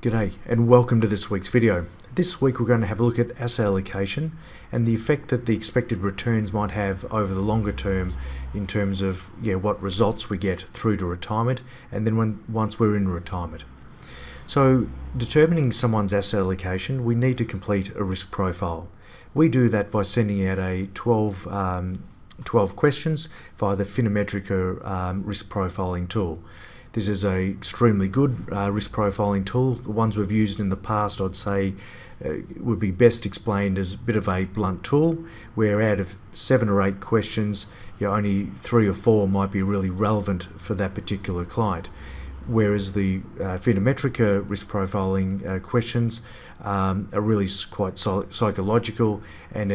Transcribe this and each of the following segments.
G'day and welcome to this week's video. This week we're going to have a look at asset allocation and the effect that the expected returns might have over the longer term in terms of what results we get through to retirement and then once we're in retirement. So determining someone's asset allocation, we need to complete a risk profile. We do that by sending out a 12 questions via the Finametrica risk profiling tool. This is an extremely good risk profiling tool. The ones we've used in the past, I'd say, would be best explained as a bit of a blunt tool, where out of 7 or 8 questions, only 3 or 4 might be really relevant for that particular client. Whereas the Finametrica risk profiling questions are really quite psychological and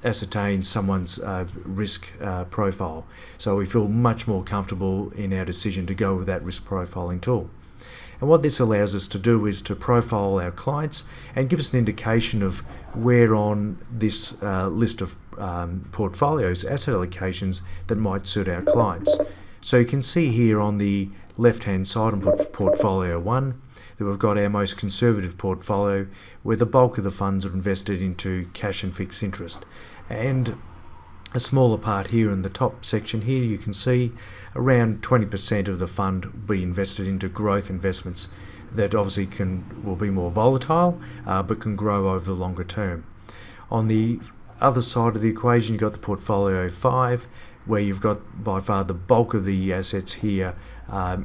ascertain someone's risk profile. So we feel much more comfortable in our decision to go with that risk profiling tool. And what this allows us to do is to profile our clients and give us an indication of where on this list of portfolios, asset allocations that might suit our clients. So you can see here on the left hand side on portfolio 1 that we've got our most conservative portfolio where the bulk of the funds are invested into cash and fixed interest. And a smaller part here in the top section here, you can see around 20% of the fund will be invested into growth investments that obviously will be more volatile but can grow over the longer term. On the other side of the equation, you've got the portfolio 5 where you've got by far the bulk of the assets here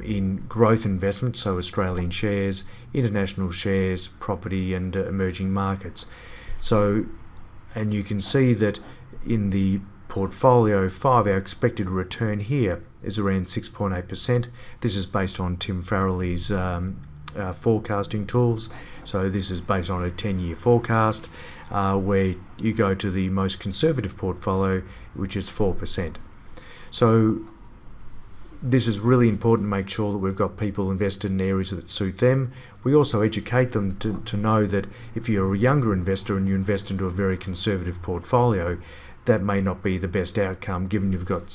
in growth investments, so Australian shares, international shares, property and emerging markets. And you can see that in the portfolio 5, our expected return here is around 6.8%. This is based on Tim Farrelly's forecasting tools. So this is based on a 10-year forecast where you go to the most conservative portfolio, which is 4%. So this is really important to make sure that we've got people invested in areas that suit them. We also educate them to know that if you're a younger investor and you invest into a very conservative portfolio, that may not be the best outcome given you've got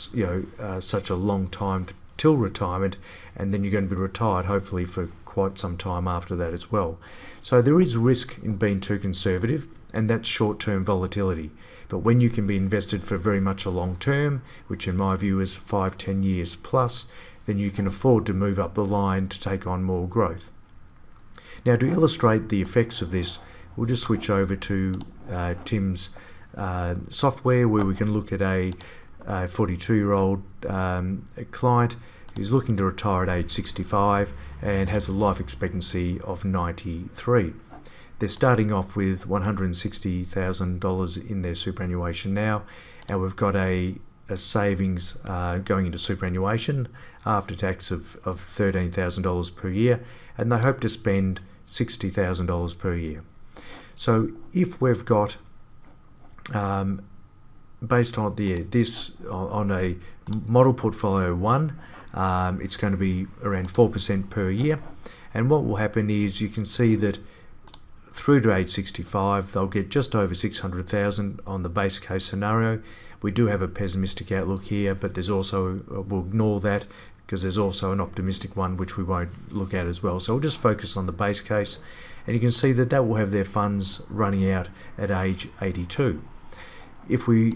such a long time till retirement, and then you're going to be retired hopefully for quite some time after that as well. So there is risk in being too conservative, and that's short-term volatility. But when you can be invested for very much a long term, which in my view is 5-10 years plus, then you can afford to move up the line to take on more growth. Now, to illustrate the effects of this, we'll just switch over to Tim's software where we can look at a 42-year-old client who's looking to retire at age 65 and has a life expectancy of 93. They're starting off with $160,000 in their superannuation now, and we've got a savings going into superannuation after tax of $13,000 per year, and they hope to spend $60,000 per year. So if we've got, based on on a model portfolio 1, it's going to be around 4% per year, and what will happen is you can see that through to age 65, they'll get just over $600,000 on the base case scenario. We do have a pessimistic outlook here, but there's also, we'll ignore that because there's also an optimistic one which we won't look at as well. So we'll just focus on the base case, and you can see that will have their funds running out at age 82. If we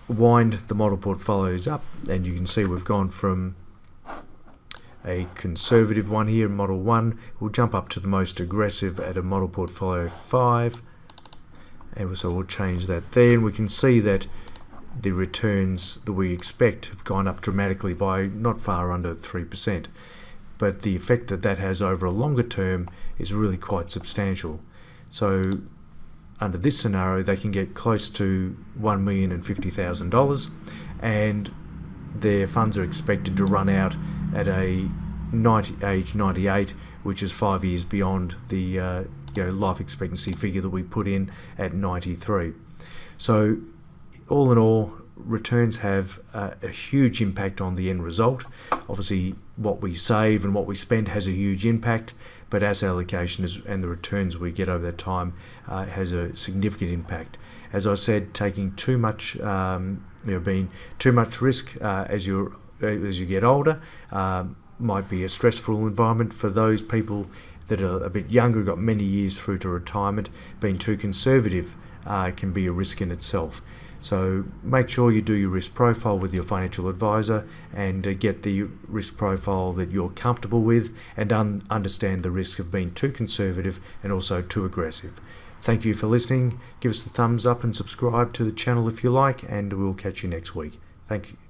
wind the model portfolios up, and you can see we've gone from a conservative one here, model 1, we'll jump up to the most aggressive at a model portfolio 5, and so we'll change that there, and we can see that the returns that we expect have gone up dramatically by not far under 3%, but the effect that has over a longer term is really quite substantial. So under this scenario they can get close to $1,050,000, and their funds are expected to run out at age 98, which is 5 years beyond the life expectancy figure that we put in at 93. So all in all, returns have a huge impact on the end result. Obviously what we save and what we spend has a huge impact, but asset allocation and the returns we get over that time has a significant impact. As I said, taking too much being too much risk as you get older might be a stressful environment for those people that are a bit younger, got many years through to retirement, being too conservative can be a risk in itself. So make sure you do your risk profile with your financial advisor and get the risk profile that you're comfortable with, and understand the risk of being too conservative and also too aggressive. Thank you for listening. Give us the thumbs up and subscribe to the channel if you like, and we'll catch you next week. Thank you.